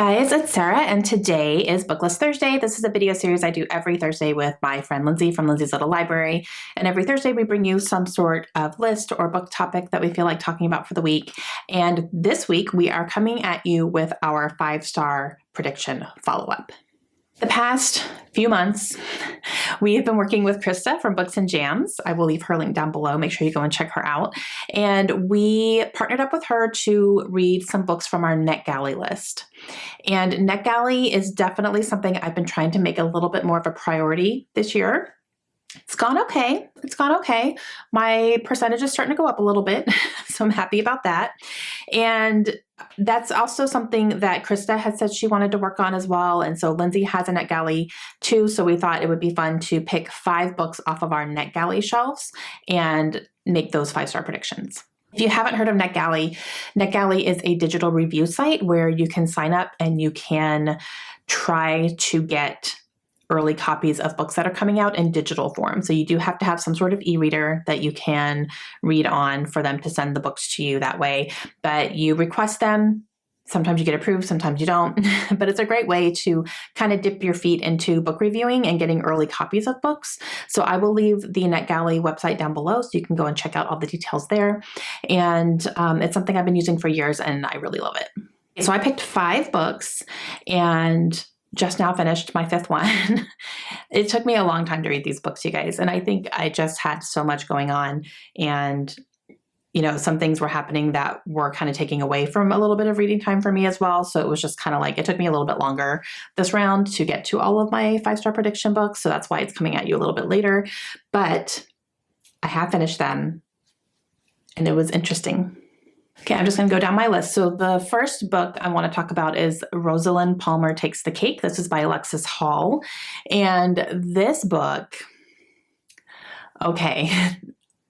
guys, it's Sarah, and today is Booklist Thursday. This is a video series I do every Thursday with my friend Lindsay from Lindsay's Little Library. And every Thursday we bring you some sort of list or book topic that we feel like talking about for the week. And this week we are coming at you with our 5-star prediction follow-up. The past few months, we have been working with Krista from Books and Jams. I will leave her link down below. Make sure you go and check her out. And we partnered up with her to read some books from our Netgalley list. And Netgalley is definitely something I've been trying to make a little bit more of a priority this year. It's gone okay. It's gone okay. My percentage is starting to go up a little bit, so I'm happy about that. And that's also something that Krista had said she wanted to work on as well. And so Lindsay has a Netgalley too, so we thought it would be fun to pick 5 books off of our Netgalley shelves and make those 5-star predictions. If you haven't heard of Netgalley, Netgalley is a digital review site where you can sign up and you can try to get early copies of books that are coming out in digital form. So you do have to have some sort of e-reader that you can read on for them to send the books to you that way. But you request them. Sometimes you get approved, sometimes you don't. But it's a great way to kind of dip your feet into book reviewing and getting early copies of books. So I will leave the Netgalley website down below so you can go and check out all the details there. And it's something I've been using for years and I really love it. So I picked 5 books and just now finished my 5th one. It took me a long time to read these books, you guys. And I think I just had so much going on. And, you know, some things were happening that were kind of taking away from a little bit of reading time for me as well. So it was just kind of like, it took me a little bit longer this round to get to all of my 5-star prediction books. So that's why it's coming at you a little bit later. But I have finished them and it was interesting. Okay, I'm just going to go down my list. So the first book I want to talk about is Rosalind Palmer Takes the Cake. This is by Alexis Hall. And this book, okay,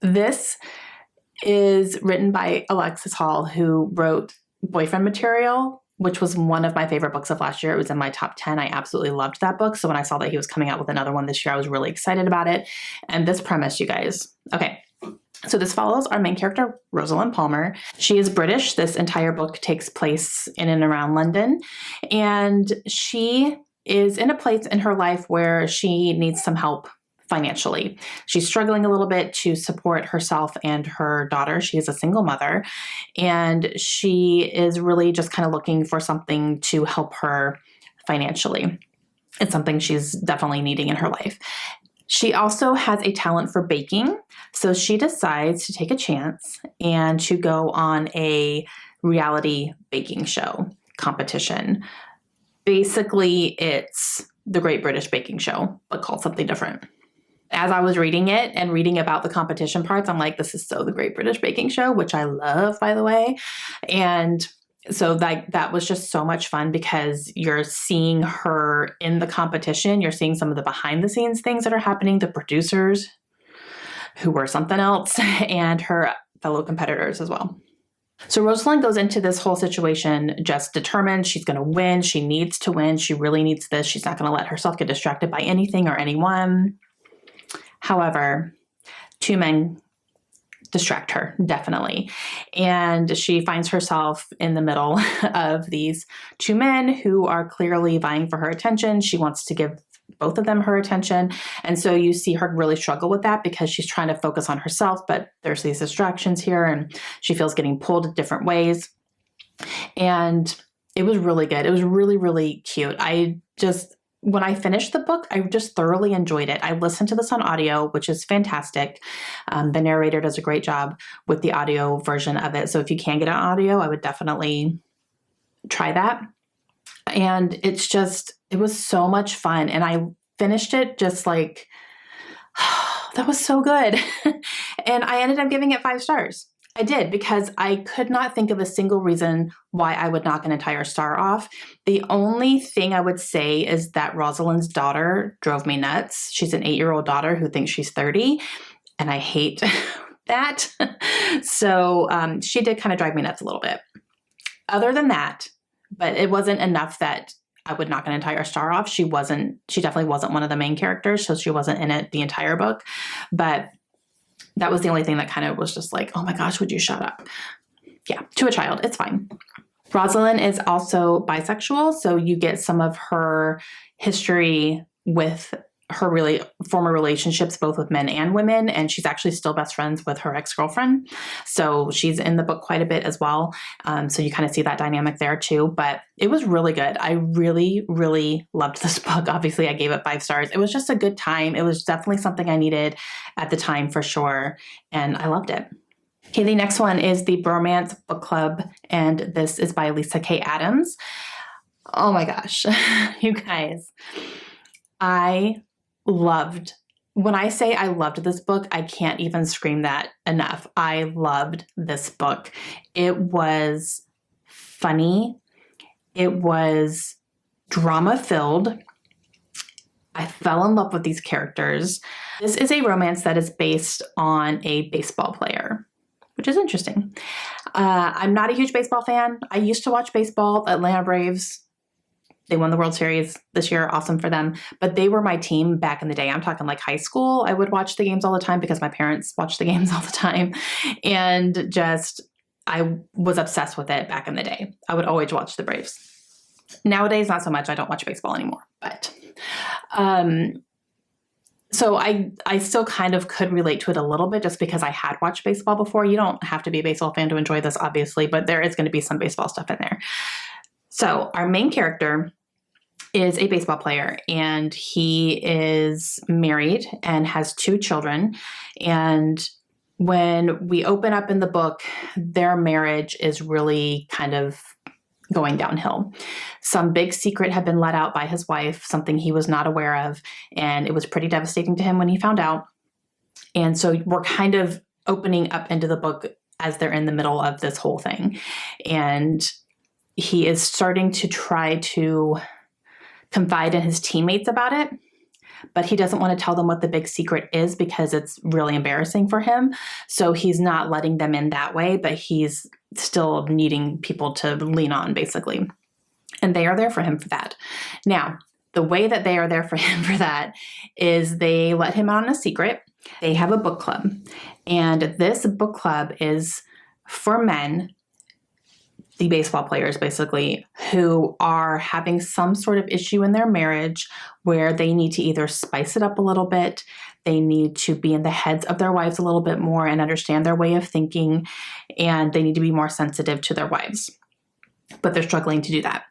this is written by Alexis Hall, who wrote Boyfriend Material, which was one of my favorite books of last year. It was in my top 10. I absolutely loved that book. So when I saw that he was coming out with another one this year, I was really excited about it. And this premise, you guys, okay. So this follows our main character, Rosalind Palmer. She is British. This entire book takes place in and around London. And she is in a place in her life where she needs some help financially. She's struggling a little bit to support herself and her daughter. She is a single mother. And she is really just kind of looking for something to help her financially. It's something she's definitely needing in her life. She also has a talent for baking, so she decides to take a chance and to go on a reality baking show competition. Basically, it's the Great British Baking Show, but called something different. As I was reading it and reading about the competition parts, I'm like, this is so the Great British Baking Show, which I love, by the way. And so that was just so much fun because you're seeing her in the competition. You're seeing some of the behind the scenes things that are happening, the producers who were something else, and her fellow competitors as well. So Rosalind goes into this whole situation just determined she's going to win. She needs to win. She really needs this. She's not going to let herself get distracted by anything or anyone. However, 2 men distract her, definitely. And she finds herself in the middle of these 2 men who are clearly vying for her attention. She wants to give both of them her attention. And so you see her really struggle with that because she's trying to focus on herself, but there's these distractions here and she feels getting pulled different ways. And it was really good. It was really, really cute. When I finished the book, I just thoroughly enjoyed it. I listened to this on audio, which is fantastic. The narrator does a great job with the audio version of it. So if you can get an audio, I would definitely try that. And it was so much fun. And I finished it just like, that was so good. And I ended up giving it 5 stars. I did, because I could not think of a single reason why I would knock an entire star off. The only thing I would say is that Rosalind's daughter drove me nuts. She's an 8-year-old daughter who thinks she's 30, and I hate that. So she did kind of drive me nuts a little bit. Other than that, but it wasn't enough that I would knock an entire star off. She definitely wasn't one of the main characters, so she wasn't in it the entire book. But that was the only thing that kind of was just like, oh my gosh, would you shut up? Yeah, to a child, it's fine. Rosalind is also bisexual, so you get some of her history with her really former relationships, both with men and women, and she's actually still best friends with her ex-girlfriend. So she's in the book quite a bit as well. So you kind of see that dynamic there too, but it was really good. I really, really loved this book. Obviously, I gave it 5 stars. It was just a good time. It was definitely something I needed at the time for sure, and I loved it. Okay, the next one is the Bromance Book Club, and this is by Lisa K. Adams. Oh my gosh, you guys. When I say I loved this book, I can't even scream that enough. I loved this book. It was funny. It was drama-filled. I fell in love with these characters. This is a romance that is based on a baseball player, which is interesting. I'm not a huge baseball fan. I used to watch baseball. Atlanta Braves, they won the World Series this year. Awesome for them. But they were my team back in the day. I'm talking like high school. I would watch the games all the time because my parents watched the games all the time. And I was obsessed with it back in the day. I would always watch the Braves. Nowadays, not so much. I don't watch baseball anymore. But so I still kind of could relate to it a little bit just because I had watched baseball before. You don't have to be a baseball fan to enjoy this, obviously, but there is going to be some baseball stuff in there. So our main character is a baseball player, and he is married and has 2 children. And when we open up in the book, their marriage is really kind of going downhill. Some big secret had been let out by his wife, something he was not aware of, and it was pretty devastating to him when he found out. And so we're kind of opening up into the book as they're in the middle of this whole thing. And he is starting to try to confide in his teammates about it, but he doesn't want to tell them what the big secret is because it's really embarrassing for him. So he's not letting them in that way, but he's still needing people to lean on, basically. And they are there for him for that. Now, the way that they are there for him for that is they let him on a secret. They have a book club, and this book club is for men, the baseball players basically, who are having some sort of issue in their marriage where they need to either spice it up a little bit, they need to be in the heads of their wives a little bit more and understand their way of thinking, and they need to be more sensitive to their wives. But they're struggling to do that.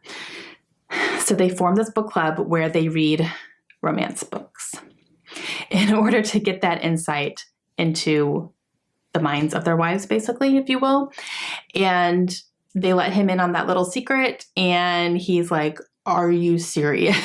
So they form this book club where they read romance books in order to get that insight into the minds of their wives, basically, if you will. And they let him in on that little secret, and he's like, "Are you serious?"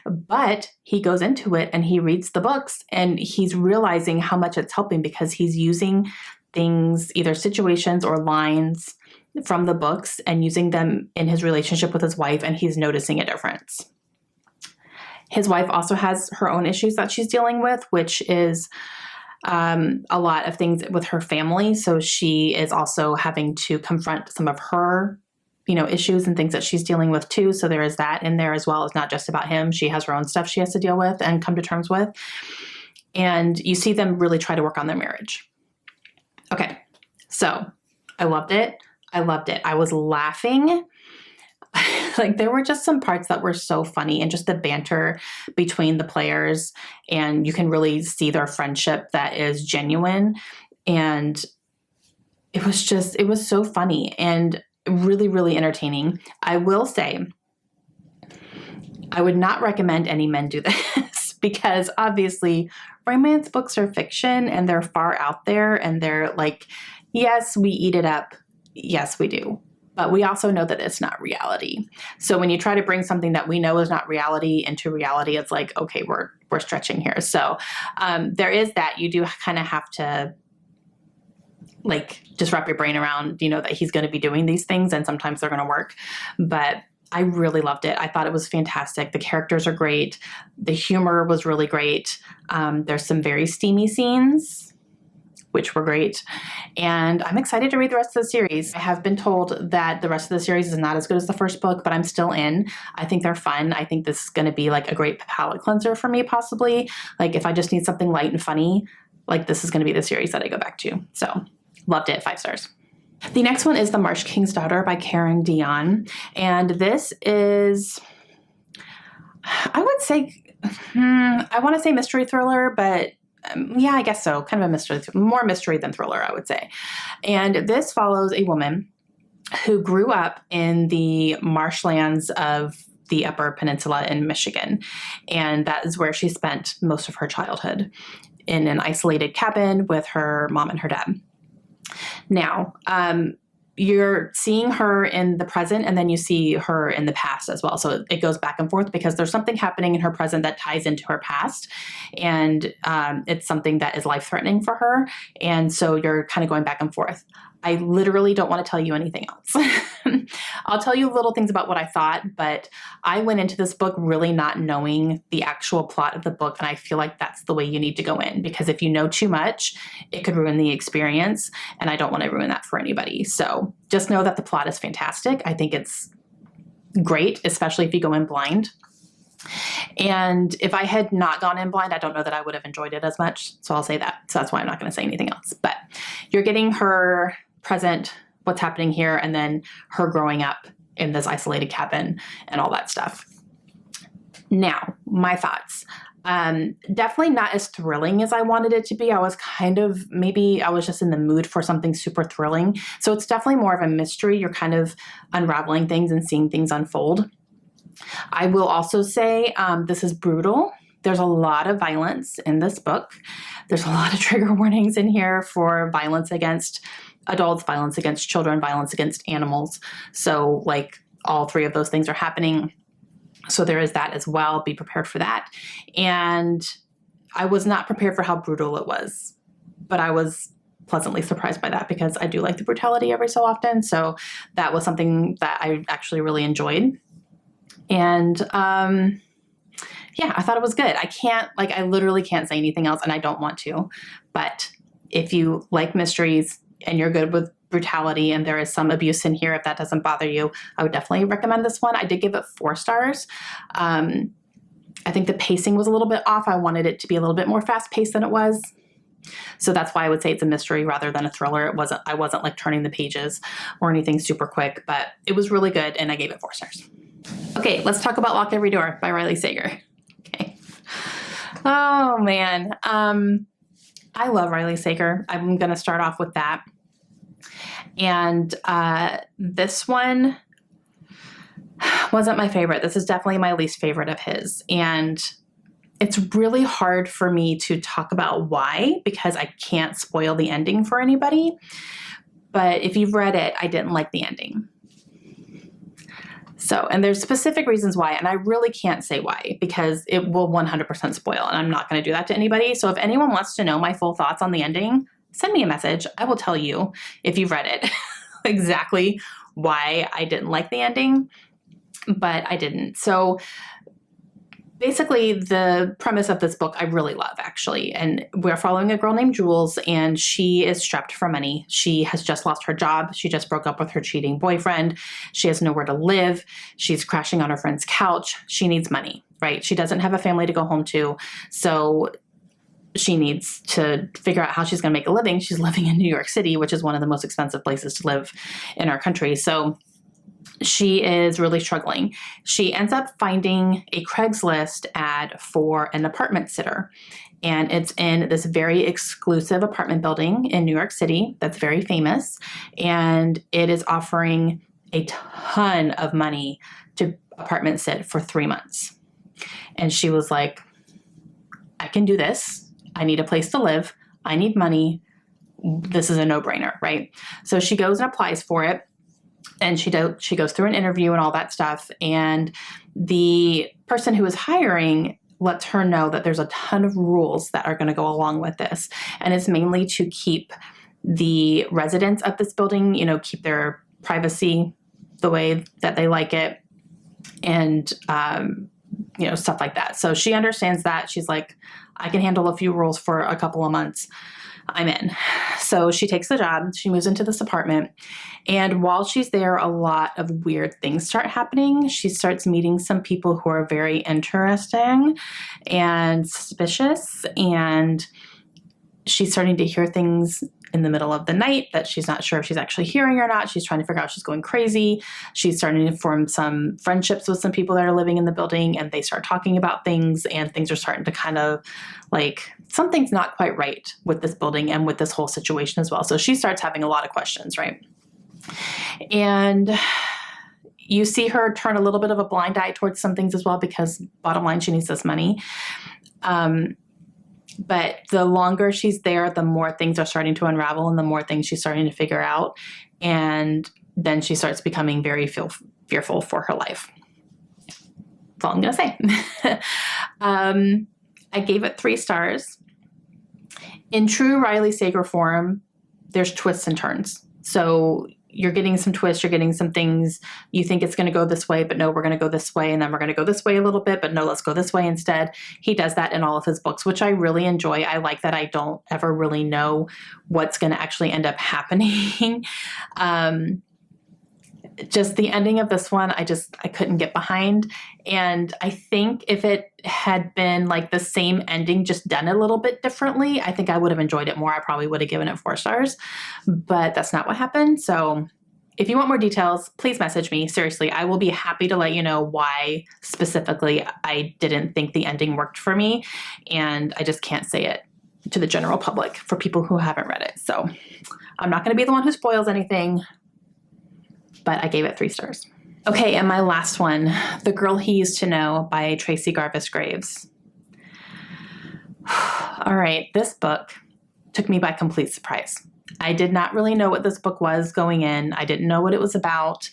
But he goes into it and he reads the books, and he's realizing how much it's helping because he's using things, either situations or lines from the books, and using them in his relationship with his wife, and he's noticing a difference. His wife also has her own issues that she's dealing with, which is a lot of things with her family. So she is also having to confront some of her, issues and things that she's dealing with too. So there is that in there as well. It's not just about him. She has her own stuff she has to deal with and come to terms with. And you see them really try to work on their marriage. Okay. So I loved it. I was laughing. Like, there were just some parts that were so funny, and just the banter between the players, and you can really see their friendship that is genuine. And it was so funny and really, really entertaining. I will say, I would not recommend any men do this because obviously romance books are fiction and they're far out there, and they're like, yes, we eat it up. Yes, we do. But we also know that it's not reality. So when you try to bring something that we know is not reality into reality, it's like, okay, we're stretching here. So there is that. You do kind of have to just wrap your brain around, that he's going to be doing these things, and sometimes they're going to work. But I really loved it. I thought it was fantastic. The characters are great. The humor was really great. There's some very steamy scenes, which were great. And I'm excited to read the rest of the series. I have been told that the rest of the series is not as good as the first book, but I'm still in. I think they're fun. I think this is going to be like a great palate cleanser for me, possibly. Like, if I just need something light and funny, this is going to be the series that I go back to. So loved it. 5 stars. The next one is The Marsh King's Daughter by Karen Dion. And this is, I would say, I want to say mystery thriller, but yeah, I guess so. Kind of a mystery, more mystery than thriller, I would say. And this follows a woman who grew up in the marshlands of the Upper Peninsula in Michigan. And that is where she spent most of her childhood, in an isolated cabin with her mom and her dad. Now, you're seeing her in the present, and then you see her in the past as well. So it goes back and forth because there's something happening in her present that ties into her past. And it's something that is life-threatening for her. And so you're kind of going back and forth. I literally don't want to tell you anything else. I'll tell you little things about what I thought, but I went into this book really not knowing the actual plot of the book. And I feel like that's the way you need to go in, because if you know too much, it could ruin the experience. And I don't want to ruin that for anybody. So just know that the plot is fantastic. I think it's great, especially if you go in blind. And if I had not gone in blind, I don't know that I would have enjoyed it as much. So I'll say that. So that's why I'm not going to say anything else. But you're getting her present, what's happening here, and then her growing up in this isolated cabin and all that stuff. Now, my thoughts. Definitely not as thrilling as I wanted it to be. I was maybe I was just in the mood for something super thrilling. So it's definitely more of a mystery. You're kind of unraveling things and seeing things unfold. I will also say this is brutal. There's a lot of violence in this book. There's a lot of trigger warnings in here for violence against adults, violence against children, violence against animals. So like all three of those things are happening. So there is that as well. Be prepared for that. And I was not prepared for how brutal it was, but I was pleasantly surprised by that because I do like the brutality every so often. So that was something that I actually really enjoyed. And yeah, I thought it was good. I literally can't say anything else, and I don't want to. But if you like mysteries and you're good with brutality and there is some abuse in here, if that doesn't bother you, I would definitely recommend this one. I did give it 4 stars. I think the pacing was a little bit off. I wanted it to be a little bit more fast-paced than it was. So that's why I would say it's a mystery rather than a thriller. I wasn't like turning the pages or anything super quick, but it was really good, and I gave it 4 stars. Okay, let's talk about Lock Every Door by Riley Sager. Okay. Oh, man. I love Riley Sager. I'm going to start off with that. And this one wasn't my favorite. This is definitely my least favorite of his. And it's really hard for me to talk about why, because I can't spoil the ending for anybody. But if you've read it, I didn't like the ending. So, and there's specific reasons why, and I really can't say why because it will 100% spoil, and I'm not going to do that to anybody. So if anyone wants to know my full thoughts on the ending, send me a message. I will tell you, if you've read it, exactly why I didn't like the ending, but I didn't. So basically, the premise of this book I really love, actually. And we're following a girl named Jules, and she is strapped for money. She has just lost her job. She just broke up with her cheating boyfriend. She has nowhere to live. She's crashing on her friend's couch. She needs money, right? She doesn't have a family to go home to. So she needs to figure out how she's going to make a living. She's living in New York City, which is one of the most expensive places to live in our country. So she is really struggling. She ends up finding a Craigslist ad for an apartment sitter. And it's in this very exclusive apartment building in New York City that's very famous. And it is offering a ton of money to apartment sit for 3 months. And she was like, I can do this. I need a place to live. I need money. This is a no-brainer, right? So she goes and applies for it. And she goes through an interview and all that stuff. And the person who is hiring lets her know that there's a ton of rules that are going to go along with this. And it's mainly to keep the residents of this building, keep their privacy the way that they like it. And, stuff like that. So she understands that. She's like, I can handle a few rules for a couple of months. I'm in. So she takes the job. She moves into this apartment. And while she's there, a lot of weird things start happening. She starts meeting some people who are very interesting and suspicious. And she's starting to hear things in the middle of the night that she's not sure if she's actually hearing or not. She's trying to figure out if she's going crazy. She's starting to form some friendships with some people that are living in the building, and they start talking about things, and things are starting to kind of like, something's not quite right with this building and with this whole situation as well. So she starts having a lot of questions, right? And you see her turn a little bit of a blind eye towards some things as well, because bottom line, she needs this money. But the longer she's there, the more things are starting to unravel and the more things she's starting to figure out. And then she starts becoming very fearful for her life. That's all I'm going to say. I gave it 3 stars. In true Riley Sager form, there's twists and turns. So you're getting some twists, you're getting some things, you think it's going to go this way, but no, we're going to go this way, and then we're going to go this way a little bit, but no, let's go this way instead. He does that in all of his books, which I really enjoy. I like that I don't ever really know what's going to actually end up happening. Just the ending of this one, I couldn't get behind. And I think if it had been like the same ending, just done a little bit differently, I think I would have enjoyed it more. I probably would have given it 4 stars, but that's not what happened. So if you want more details, please message me. Seriously, I will be happy to let you know why specifically I didn't think the ending worked for me. And I just can't say it to the general public for people who haven't read it. So I'm not going to be the one who spoils anything, but I gave it 3 stars. Okay, and my last one, The Girl He Used to Know by Tracy Garvis Graves. All right, this book took me by complete surprise. I did not really know what this book was going in. I didn't know what it was about.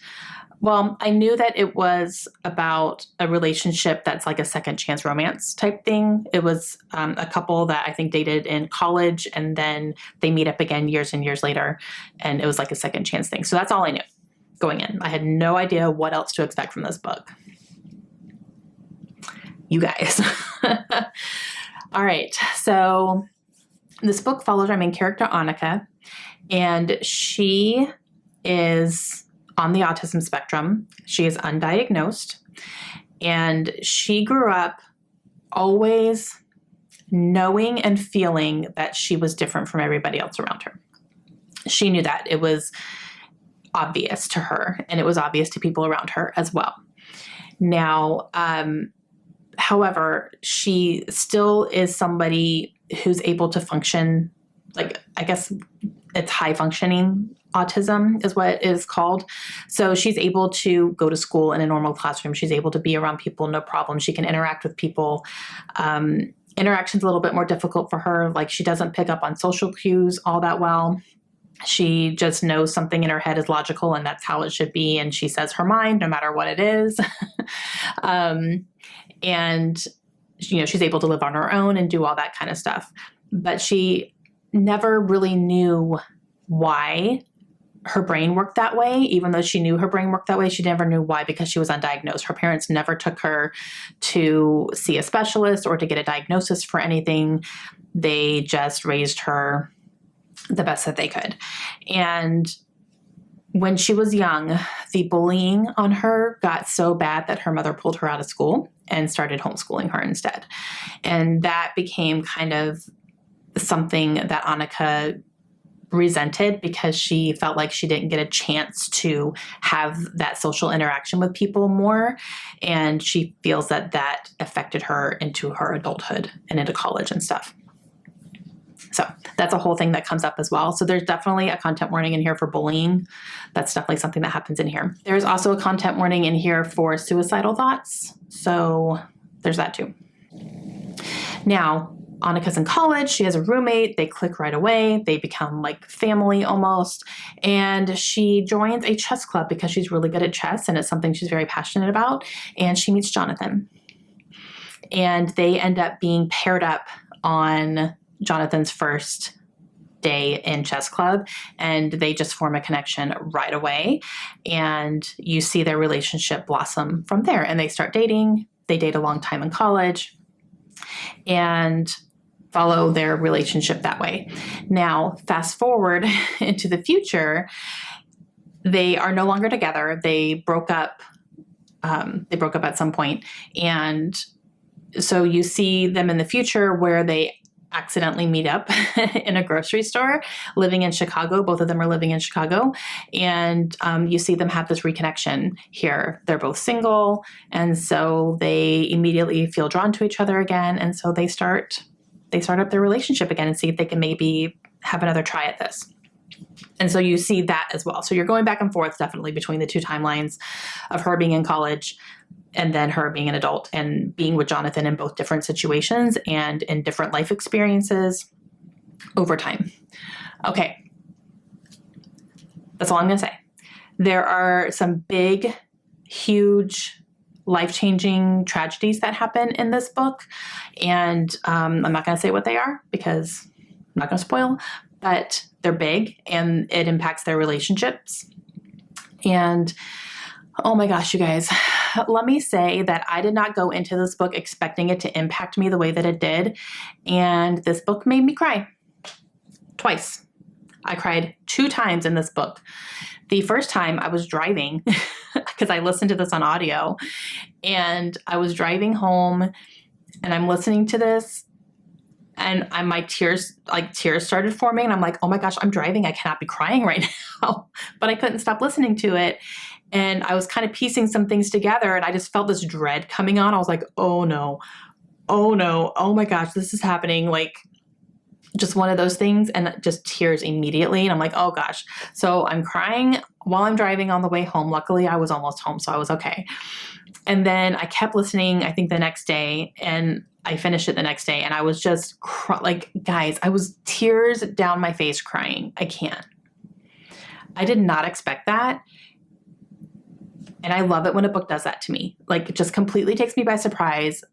Well, I knew that it was about a relationship that's like a second chance romance type thing. It was a couple that I think dated in college, and then they meet up again years and years later, and it was like a second chance thing. So that's all I knew going in. I had no idea what else to expect from this book. You guys. All right. So this book follows our main character, Annika, and she is on the autism spectrum. She is undiagnosed, and she grew up always knowing and feeling that she was different from everybody else around her. She knew that. It was obvious to her, and it was obvious to people around her as well. Now, however, she still is somebody who's able to function, like, I guess it's high functioning autism is what it is called. So she's able to go to school in a normal classroom. She's able to be around people, no problem. She can interact with people. Interaction's a little bit more difficult for her. Like, she doesn't pick up on social cues all that well. She just knows something in her head is logical and that's how it should be. And she says her mind, no matter what it is. And, you know, she's able to live on her own and do all that kind of stuff. But she never really knew why her brain worked that way. Even though she knew her brain worked that way, she never knew why, because she was undiagnosed. Her parents never took her to see a specialist or to get a diagnosis for anything. They just raised her the best that they could. And when she was young, the bullying on her got so bad that her mother pulled her out of school and started homeschooling her instead. And that became kind of something that Annika resented, because she felt like she didn't get a chance to have that social interaction with people more. And she feels that that affected her into her adulthood and into college and stuff. So that's a whole thing that comes up as well. So there's definitely a content warning in here for bullying. That's definitely something that happens in here. There's also a content warning in here for suicidal thoughts. So there's that too. Now, Annika's in college. She has a roommate. They click right away. They become like family almost. And she joins a chess club because she's really good at chess and it's something she's very passionate about. And she meets Jonathan. And they end up being paired up on Jonathan's first day in chess club, and they just form a connection right away. And you see their relationship blossom from there, and they start dating. They date a long time in college and follow their relationship that way. Now, fast forward into the future, they are no longer together. They broke up. They broke up at some point. And so you see them in the future where they accidentally meet up in a grocery store living in Chicago. Both of them are living in Chicago. And you see them have this reconnection here. They're both single. And so they immediately feel drawn to each other again. And so they start up their relationship again and see if they can maybe have another try at this. And so you see that as well. So you're going back and forth definitely between the two timelines of her being in college and then her being an adult and being with Jonathan in both different situations and in different life experiences over time. Okay. That's all I'm going to say. There are some big, huge, life-changing tragedies that happen in this book. And I'm not going to say what they are because I'm not going to spoil, but they're big and it impacts their relationships. And oh my gosh, you guys, let me say that I did not go into this book expecting it to impact me the way that it did. And this book made me cry twice. I cried 2 times in this book. The first time I was driving because I listened to this on audio and I was driving home and I'm listening to this and my tears started forming and I'm like, oh my gosh, I'm driving. I cannot be crying right now, but I couldn't stop listening to it. And I was kind of piecing some things together and I just felt this dread coming on. I was like, oh no, oh my gosh, this is happening. Like just one of those things and just tears immediately. And I'm like, oh gosh. So I'm crying while I'm driving on the way home. Luckily I was almost home, so I was okay. And then I kept listening, I think the next day, and I finished it the next day and I was just like, guys, I was tears down my face crying. I can't. I did not expect that. And I love it when a book does that to me. Like it just completely takes me by surprise.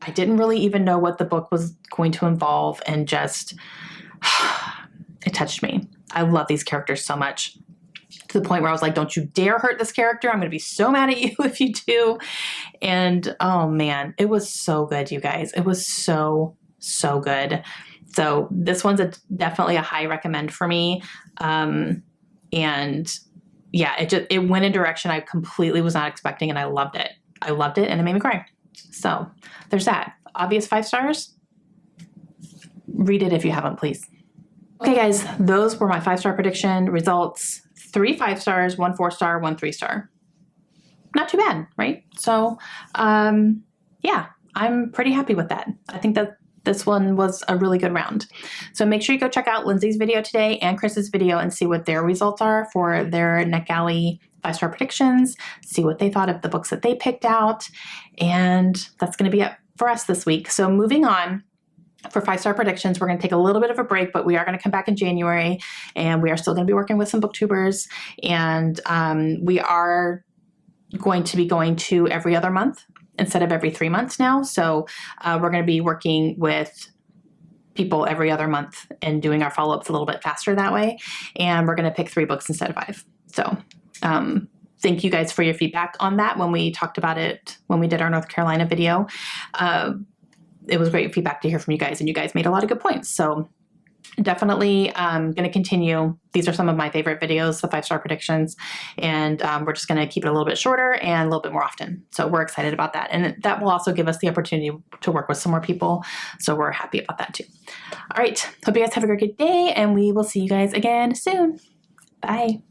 I didn't really even know what the book was going to involve and just, it touched me. I love these characters so much to the point where I was like, don't you dare hurt this character. I'm going to be so mad at you if you do. And oh man, it was so good, you guys. It was so, so good. So this one's definitely a high recommend for me. And yeah, it went in a direction I completely was not expecting and I loved it. I loved it and it made me cry. So there's that. Obvious 5 stars. Read it if you haven't, please. Okay, guys, those were my 5-star prediction results. 3 5 stars, 1 4 star, 1 3 star. Not too bad, right? So yeah, I'm pretty happy with that. I think that this one was a really good round. So make sure you go check out Lindsay's video today and Chris's video and see what their results are for their Netgalley 5-star predictions, see what they thought of the books that they picked out. And that's going to be it for us this week. So moving on for 5-star predictions, we're going to take a little bit of a break, but we are going to come back in January and we are still going to be working with some booktubers. And we are going to be going to every other month instead of every 3 months now. So we're going to be working with people every other month and doing our follow-ups a little bit faster that way. And we're going to pick 3 books instead of 5. So thank you guys for your feedback on that when we talked about it, when we did our North Carolina video. It was great feedback to hear from you guys and you guys made a lot of good points. So definitely going to continue. These are some of my favorite videos, the 5-star predictions, and we're just going to keep it a little bit shorter and a little bit more often. So we're excited about that. And that will also give us the opportunity to work with some more people. So we're happy about that too. All right. Hope you guys have a great day and we will see you guys again soon. Bye.